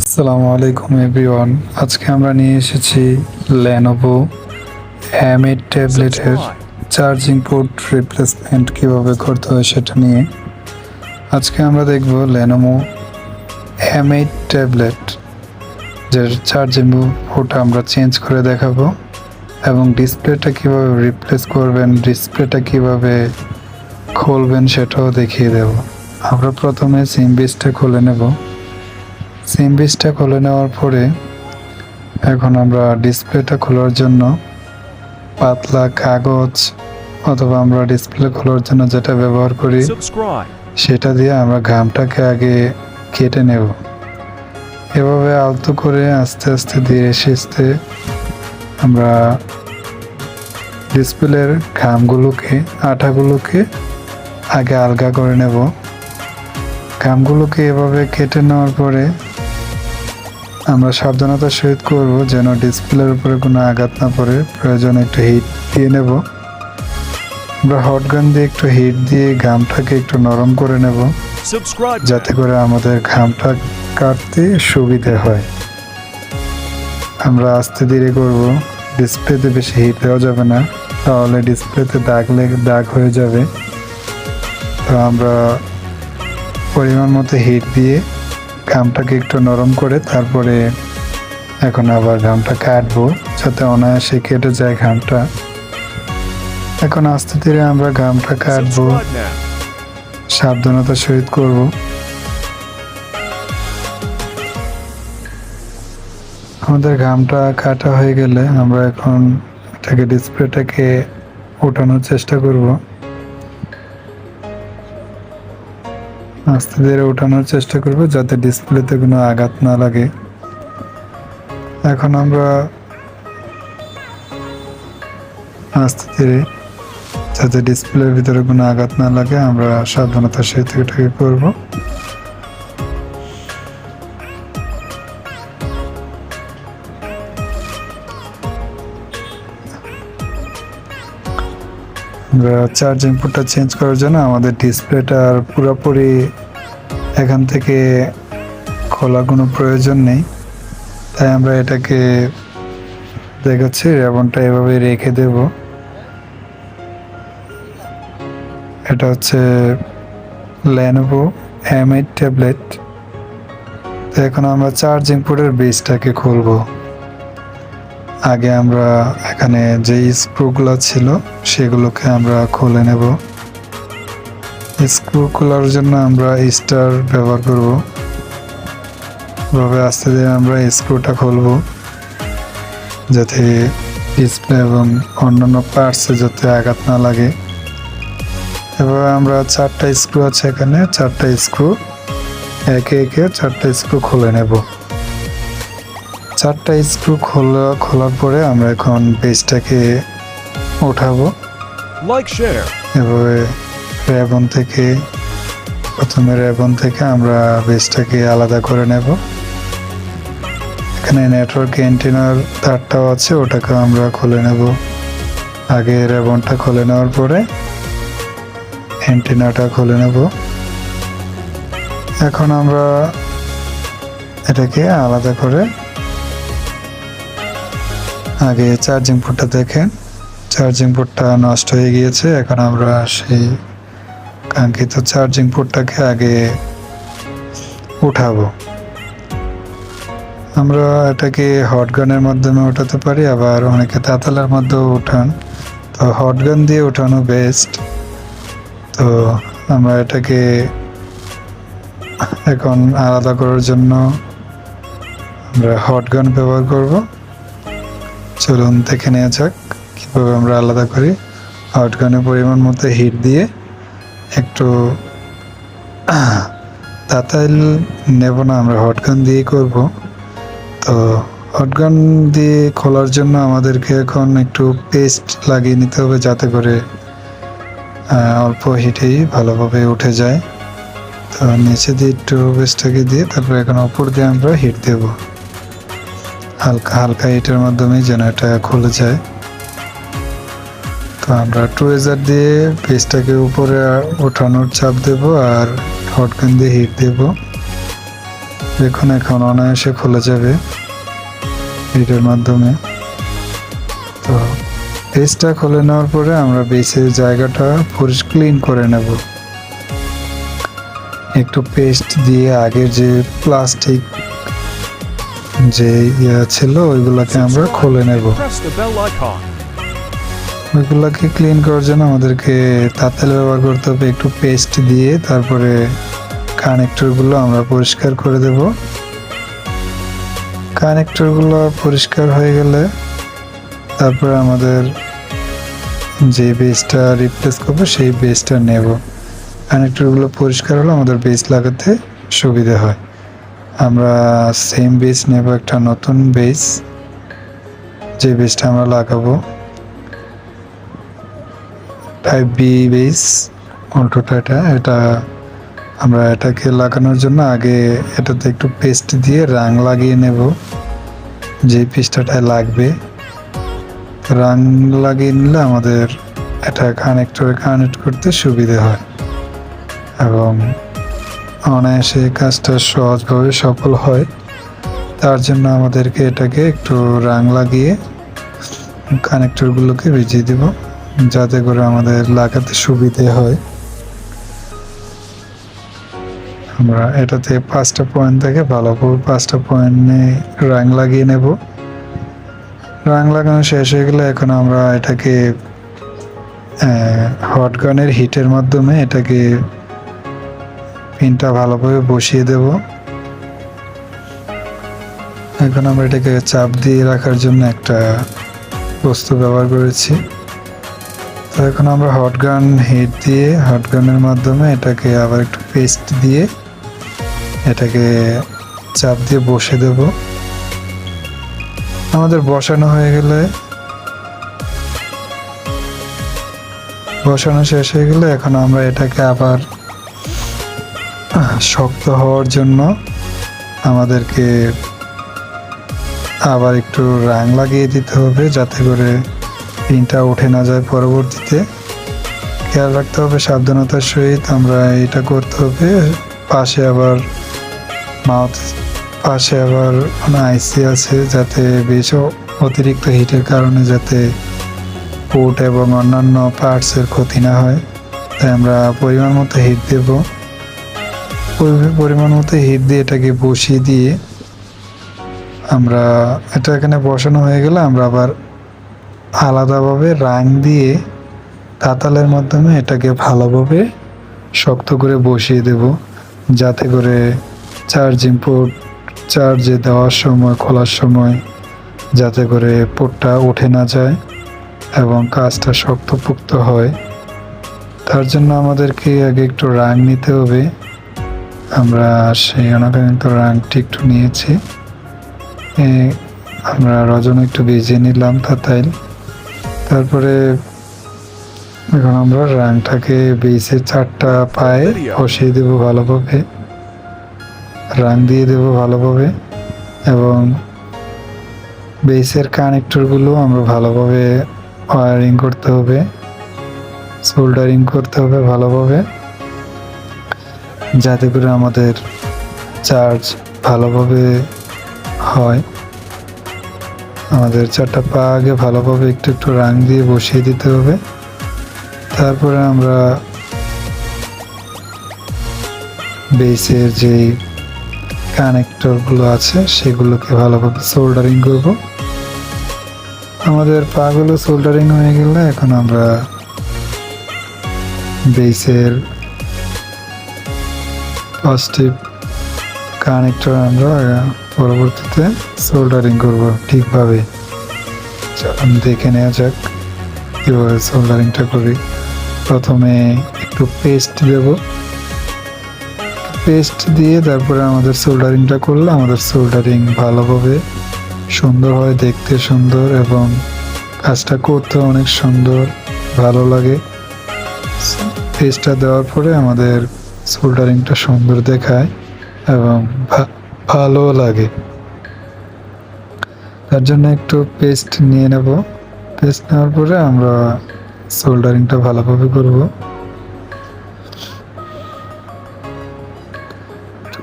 আসসালামু আলাইকুম এভরিওয়ান। আজকে আমরা নিয়ে এসেছি Lenovo M8 ট্যাবলেটের চার্জিং পোর্ট রিপ্লেসমেন্ট কিভাবে করতে হয় সেটা নিয়ে। আজকে আমরা দেখব Lenovo M8 ট্যাবলেট যার চার্জিং পোর্ট আমরা চেঞ্জ করে দেখাবো এবং ডিসপ্লেটা কিভাবে রিপ্লেস করবেন, ডিসপ্লেটা কিভাবে খুলবেন সেটাও দেখিয়ে দেব। আমরা প্রথমে সিম বেসটা খুলে নেব। সিম বেসটা খুলে নেওয়ার পরে এখন আমরা ডিসপ্লেটা খোলার জন্য পাতলা কাগজ অথবা আমরা ডিসপ্লে খোলার জন্য যেটা ব্যবহার করি সেটা দিয়ে আমরা ঘামটাকে আগে কেটে নেব। এভাবে আলতো করে আস্তে আস্তে ধীরে সুস্থে আমরা ডিসপ্লের ঘামগুলোকে আঠাগুলোকে আগে আলগা করে নেব। ঘামগুলোকে এভাবে কেটে নেওয়ার পরে আমরা সাবধানতার সহিত করব যেন ডিসপ্লের উপরে কোনো আঘাত না পড়ে। প্রয়োজনে একটু হিট দিয়ে নেব। আমরা হট গান দিয়ে একটু হিট দিয়ে ঘামটাকে একটু নরম করে নেব যাতে করে আমাদের ঘামটা কাটতে সুবিধা হয়। আমরা আস্তে ধীরে করব, ডিসপ্লেতে বেশি হিট দেওয়া যাবে না, তাহলে ডিসপ্লেতে দাগ হয়ে যাবে। তো আমরা পরিমাণ মতো হিট দিয়ে ঘামটাকে একটু নরম করে তারপরে এখন আবার ঘামটা কাটবো যাতে অনায়াসে কেটে যায় ঘামটা। এখন আস্তে ধীরে আমরা ঘামটা কাটবো, সাবধানতার সহিত করব। আমাদের ঘামটা কাটা হয়ে গেলে আমরা এখন এটাকে ডিসপ্লেটাকে ওঠানোর চেষ্টা করব। আস্তে ধীরে ওঠানোর চেষ্টা করব যাতে ডিসপ্লেতে কোনো আঘাত না লাগে। এখন আমরা আস্তে ধীরে যাতে ডিসপ্লের ভিতরে কোনো আঘাত না লাগে আমরা সাবধানতার সহিত এটাকে করব। আমরা চার্জিং পোর্টটা চেঞ্জ করার জন্য আমাদের ডিসপ্লেটার পুরোপুরি এখান থেকে খোলা কোনো প্রয়োজন নেই, তাই আমরা এটাকে দেখাচ্ছি রেবনটা এভাবে রেখে দেব। এটা হচ্ছে Lenovo M8 ট্যাবলেট। তো এখন আমরা চার্জিং পোর্টের বেসটাকে খুলব। আগে আমরা এখানে যে স্ক্রুগুলো ছিল সেগুলোকে আমরা খুলে নেব। স্ক্রু খোলার জন্য আমরা স্টার ব্যবহার করব। এভাবে আস্তে ধীরে আমরা স্ক্রুটা খুলব যাতে ডিসপ্লে এবং অন্যান্য পার্টসে যাতে আঘাত না লাগে। এভাবে আমরা চারটা স্ক্রু আছে এখানে, চারটা স্ক্রু একে একে চারটা স্ক্রু খুলে নেব। চারটা স্ক্রু খোলার পরে আমরা এখন বেসটাকে উঠাবো। এভাবে প্রথমে রেবন থেকে আমরা বেসটাকে আলাদা করে নেব। এখানে নেটওয়ার্ক অ্যান্টেনার তারটাও আছে, ওটাকে আমরা খুলে নেব। আগে রেবনটা খুলে নেওয়ার পরে অ্যান্টেনাটা খুলে নেব। এখন আমরা এটাকে আলাদা করে আগে চার্জিং পোর্টটা দেখেন, চার্জিং পোর্টটা নষ্ট হয়ে গিয়েছে। এখন আমরা সেই কাঙ্ক্ষিত চার্জিং পোর্টটাকে আগে উঠাবো। আমরা এটাকে হট গানের মাধ্যমে উঠাতে পারি, আবার অনেকে তাতালের মাধ্যমেও উঠান। তো হট গান দিয়ে উঠানো বেস্ট। তো আমরা এটাকে এখন আলাদা করার জন্য আমরা হট গান ব্যবহার করব। চলুন দেখে নেওয়া যাক কীভাবে আমরা আলাদা করি। হট গানের পরিমাণ মতো হিট দিয়ে একটু তাতাল নেব না, আমরা হট গান দিয়েই করব। তো হট গান দিয়ে খোলার জন্য আমাদেরকে এখন একটু পেস্ট লাগিয়ে নিতে হবে যাতে করে অল্প হিটেই ভালোভাবে উঠে যায়। তো নিচে দিয়ে একটু পেস্টটাকে দিয়ে তারপরে এখন উপর দিয়ে আমরা হিট দেব হালকা হালকা হিটের মাধ্যমে যেন এটা খুলে যায়। তো আমরা টুয়েজার দিয়ে পেস্টটাকে উপরে ওঠানোর চাপ দেব আর হট গান দিয়ে হিট দেব। এখন অনায়াসে খুলে যাবে এটার মাধ্যমে। তো বেসটা খুলে নেওয়ার পরে আমরা বেসের জায়গাটা ক্লিন করে নেব। একটু পেস্ট দিয়ে আগের যে প্লাস্টিক যে ছিল ওইগুলোকে আমরা খুলে নেব। ওইগুলোকে ক্লিন করার জন্য আমাদেরকে তাতাল ব্যবহার করতে হবে। একটু পেস্ট দিয়ে তারপরে কানেক্টরগুলো আমরা পরিষ্কার করে দেব। কানেক্টরগুলো পরিষ্কার হয়ে গেলে তারপরে আমাদের যে বেসটা রিপ্লেস করবো সেই বেসটা নেব। কানেক্টরগুলো পরিষ্কার হলে আমাদের বেস লাগাতে সুবিধা হয়। আমরা সেম বেস নেব, একটা নতুন বেস, যে বেসটা আমরা লাগাবো টাইপ বি বেস অল্টোটা। এটা আমরা এটাকে লাগানোর জন্য আগে এটাতে একটু পেস্ট দিয়ে রং লাগিয়ে নেব। যে পৃষ্ঠাটায় লাগবে রং লাগিয়ে নিলে আমাদের এটা কানেক্টরে কানেক্ট করতে সুবিধা হয় এবং অনায়াসে কাজটা সহজভাবে সফল হয়। তার জন্য আমাদেরকে এটাকে একটু রং লাগিয়ে কানেক্টরগুলোকে ভিজিয়ে দেব, যাতে করে আমাদের লাগাতে সুবিধে হয়। আমরা এটাতে 5টা পয়েন্ট থেকে ভালো করে 5টা পয়েন্টে রং লাগিয়ে নেব। রং লাগানো শেষ হয়ে গেলে এখন আমরা এটাকে হট গানের হিটের মাধ্যমে এটাকে পিনটা ভালোভাবে বসিয়ে দেব। এখন আমরা এটাকে চাপ দিয়ে রাখার জন্য একটা বস্তু ব্যবহার করেছি। তো এখন আমরা হট গান হিট দিয়ে হট গানের মাধ্যমে এটাকে আবার একটু পেস্ট দিয়ে এটাকে চাপ দিয়ে বসে দেব। আমাদের বসানো হয়ে গেলে বসানো শেষ হয়ে গেলে এখন আমরা এটাকে আবার শক্ত হওয়ার জন্য আমাদেরকে আবার একটু রং লাগিয়ে দিতে হবে, যাতে করে পিনটা উঠে না যায়। পরবর্তীতে খেয়াল রাখতে হবে, সাবধানতার সহিত আমরা এটা করতে হবে। পাশে আবার আইসি আছে, যাতে বেশ অতিরিক্ত হিটের কারণে যাতে পোর্ট এবং অন্যান্য পার্টসের ক্ষতি না হয়। তাই আমরা পরিমাণ মতো হিট দেব। পরিমাণ মতো হিট দিয়ে এটাকে বসিয়ে দিয়ে আমরা এটা এখানে বসানো হয়ে গেলে আমরা আবার আলাদাভাবে রং দিয়ে তাতালের মাধ্যমে এটাকে ভালোভাবে শক্ত করে বসিয়ে দেব, যাতে করে চার্জিং পোর্ট চার্জে দেওয়ার সময় খোলার সময় যাতে করে পোর্টটা উঠে না যায় এবং কাজটা শক্তপোক্ত হয়। তার জন্য আমাদেরকে আগে একটু রং নিতে হবে। আমরা সেই অনাকাঙ্ক্ষিত রংটি একটু নিয়েছি। আমরা রজনী একটু ভিজিয়ে নিলাম তাতাইল। তারপরে এখন আমরা রংটাকে বেসের 4টা পায়ে বসিয়ে দেবো ভালোভাবে, রং দিয়ে দেবো ভালোভাবে এবং বেসের কানেক্টরগুলো আমরা ভালোভাবে ওয়ারিং করতে হবে, সোল্ডারিং করতে হবে ভালোভাবে, যাতে করে আমাদের চার্জ ভালোভাবে হয়। আমাদের 4টা পা আগে ভালোভাবে একটু একটু রং দিয়ে বসিয়ে দিতে হবে। তারপরে আমরা বেসের যে কানেক্টরগুলো আছে সেগুলোকে ভালোভাবে সোল্ডারিং করব। আমাদের পাগুলো সোল্ডারিং হয়ে গেলে এখন আমরা বেসের পজিটিভ কানেক্টর আমরা পরবর্তীতে সোল্ডারিং করব ঠিকভাবে। চলুন দেখে নেওয়া যাক কীভাবে সোল্ডারিংটা করি। প্রথমে একটু পেস্ট দেব, পেস্ট দিয়ে তারপরে আমাদের সোল্ডারিংটা করলে আমাদের সোল্ডারিং ভালোভাবে সুন্দর হয়, দেখতে সুন্দর এবং কাজটা করতে অনেক সুন্দর ভালো লাগে। পেস্টটা দেওয়ার পরে আমাদের সোল্ডারিংটা সুন্দর দেখায় এবং ভালো লাগে। তার জন্য একটু পেস্ট নিয়ে নেব। পেস্ট নেওয়ার পরে আমরা সোল্ডারিংটা ভালোভাবে করব।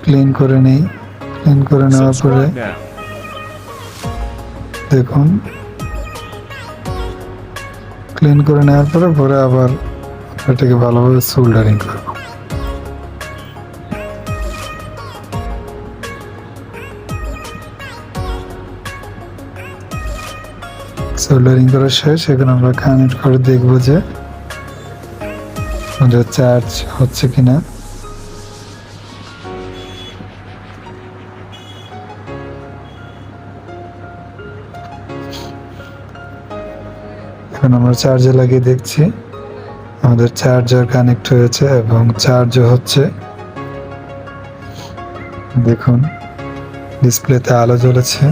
ক্লিন করে নেই। ক্লিন করে নেওয়ার পরে Subscribe now. দেখুন ক্লিন করে নেওয়ার পরে পরে আবার এটাকে ভালোভাবে সোল্ডারিং করব। সোল্ডারিং করা শেষ। এখন আমরা কানেক্ট করে দেখব যে আমাদের চার্জ হচ্ছে কিনা। এখন আমরা চার্জে লাগিয়ে দেখছি আমাদের চার্জার কানেক্ট হয়েছে এবং চার্জও হচ্ছে। দেখুন ডিসপ্লেতে আলো জ্বলেছে।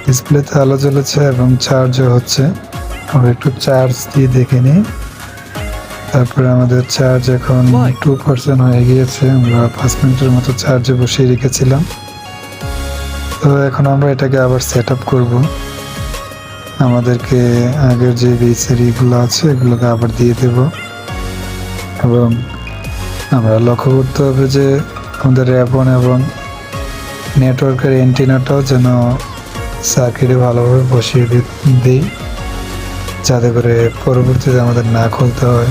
ডিসপ্লেতে আলো জ্বলেছে এবং চার্জও হচ্ছে। আমরা একটু চার্জ দিয়ে দেখে নিই। তারপরে আমাদের চার্জ এখন 2% হয়ে গিয়েছে। আমরা 5 মিনিটের মতো চার্জে বসিয়ে রেখেছিলাম। তো এখন আমরা এটাকে আবার সেট আপ করবো। আমাদেরকে আগের যে বেসেরিগুলো আছে এগুলোকে আবার দিয়ে দেব এবং আমরা লক্ষ্য করতে হবে যে আমাদের র্যাপন এবং নেটওয়ার্কের অ্যান্টেনাটাও যেন সার্কিটে ভালোভাবে বসিয়ে দিই, যাতে করে পরবর্তীতে আমাদের না খুলতে হয়।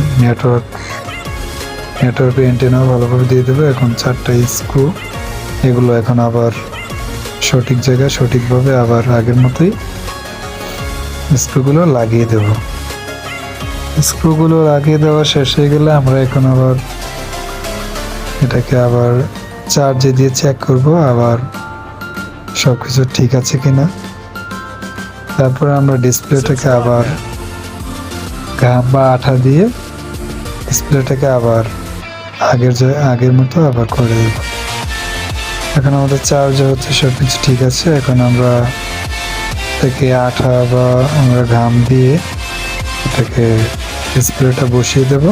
নেটওয়ার্কের অ্যান্টেনাও ভালোভাবে দিয়ে দেবো। এখন 4টা স্ক্রু, এগুলো এখন আবার সঠিক জায়গায় সঠিকভাবে আবার আগের মতোই স্ক্রুগুলো লাগিয়ে দেব। স্ক্রুগুলো লাগিয়ে দেওয়া শেষ হয়ে গেলে আমরা এখন আবার এটাকে আবার চার্জে দিয়ে চেক করব আবার সবকিছু ঠিক আছে কিনা। তারপরে আমরা ডিসপ্লেটাকে আবার গাম বা আঠা দিয়ে ডিসপ্লেটাকে আবার আগের মতো আবার করে দেব। এখন আমাদের চার্জ হচ্ছে, সবকিছু ঠিক আছে। এখন আমরা এটাকে আঠা বা আমরা ঘাম দিয়ে এটাকে ডিসপ্লেটা বসিয়ে দেব।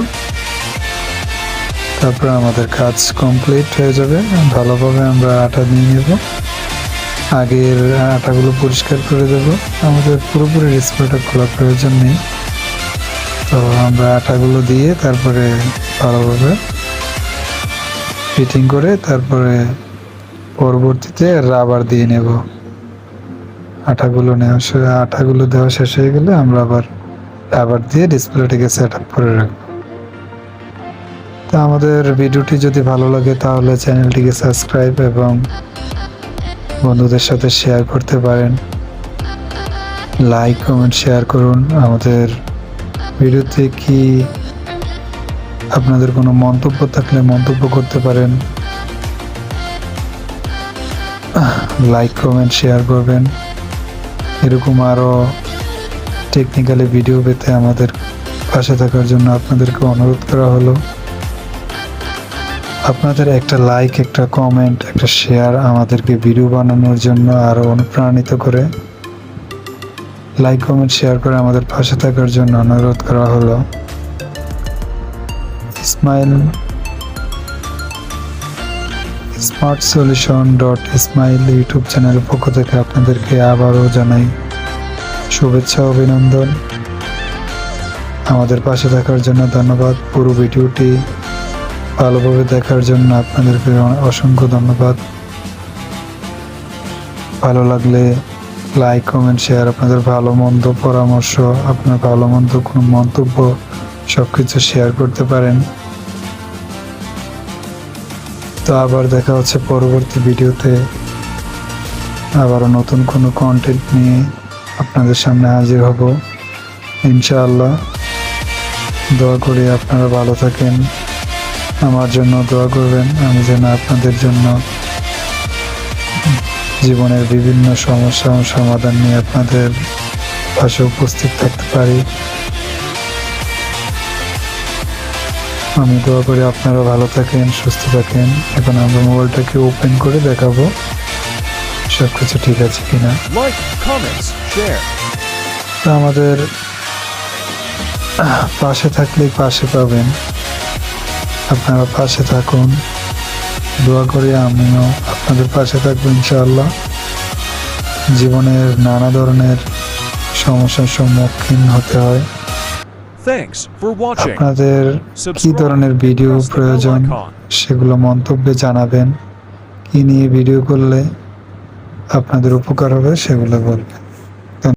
তারপরে আমাদের কাজ কমপ্লিট হয়ে যাবে। ভালোভাবে আমরা আঠা নিয়ে নেব, আগের আঠাগুলো পরিষ্কার করে দেব। আমাদের পুরোপুরি ডিসপ্লেটা খোলার প্রয়োজন নেই। তো আমরা আঠাগুলো দিয়ে তারপরে ভালোভাবে ফিটিং করে তারপরে পরবর্তীতে রাবার দিয়ে নেব। আঠাগুলো দেওয়া শেষ হয়ে গেলে আমরা আবার রাবার দিয়ে ডিসপ্লেটাকে সেট আপ করে রাখবো। তো আমাদের ভিডিওটি যদি ভালো লাগে তাহলে চ্যানেলটিকে সাবস্ক্রাইব এবং বন্ধুদের সাথে শেয়ার করতে পারেন। লাইক কমেন্ট শেয়ার করুন। আমাদের ভিডিওতে কি আপনাদের কোনো মন্তব্য থাকলে মন্তব্য করতে পারেন। লাইক কমেন্ট শেয়ার করবেন। এরকম আরও টেকনিক্যালি ভিডিও পেতে আমাদের পাশে থাকার জন্য আপনাদেরকে অনুরোধ করা হলো। আপনাদের একটা লাইক, একটা কমেন্ট, একটা শেয়ার আমাদেরকে ভিডিও বানানোর জন্য আরও অনুপ্রাণিত করে। লাইক কমেন্ট শেয়ার করে আমাদের পাশে থাকার জন্য অনুরোধ করা হলো। স্মার্ট solution.ismail ইউটিউব চ্যানেলের পক্ষ থেকে আপনাদেরকে আবারও জানাই শুভেচ্ছা, অভিনন্দন। আমাদের পাশে থাকার জন্য ধন্যবাদ। পুরো ভিডিওটি ভালোভাবে দেখার জন্য আপনাদেরকে অসংখ্য ধন্যবাদ। ভালো লাগলে লাইক কমেন্ট শেয়ার, আপনাদের ভালো মন্দ পরামর্শ, আপনার ভালো মন্দ কোনো মন্তব্য সবকিছু শেয়ার করতে পারেন। তো আবার দেখা হচ্ছে পরবর্তী ভিডিওতে, আবারও নতুন কোনো কন্টেন্ট নিয়ে আপনাদের সামনে হাজির হব ইনশাআল্লাহ। দোয়া করি আপনারা ভালো থাকেন, আমার জন্য দোয়া করবেন, আমি যেন আপনাদের জন্য জীবনের বিভিন্ন সমস্যা ও সমাধান নিয়ে আপনাদের পাশে উপস্থিত থাকতে পারি। আমি দোয়া করি আপনারা ভালো থাকেন, সুস্থ থাকেন। এখন আমরা মোবাইলটাকে ওপেন করে দেখাবো সবকিছু ঠিক আছে কিনা। তো আমাদের পাশে থাকলে পাশে পাবেন, আপনারা পাশে থাকুন। দোয়া করি আমিও আপনাদের পাশে থাকবো ইনশাআল্লাহ। জীবনের নানা ধরনের সমস্যার সম্মুখীন হতে হয়, Thanks for watching. আপনাদের কি ধরনের ভিডিও প্রয়োজন সেগুলো মন্তব্যে জানাবেন। কি নিয়ে ভিডিও করলে আপনাদের উপকার হবে সেগুলো বলবেন।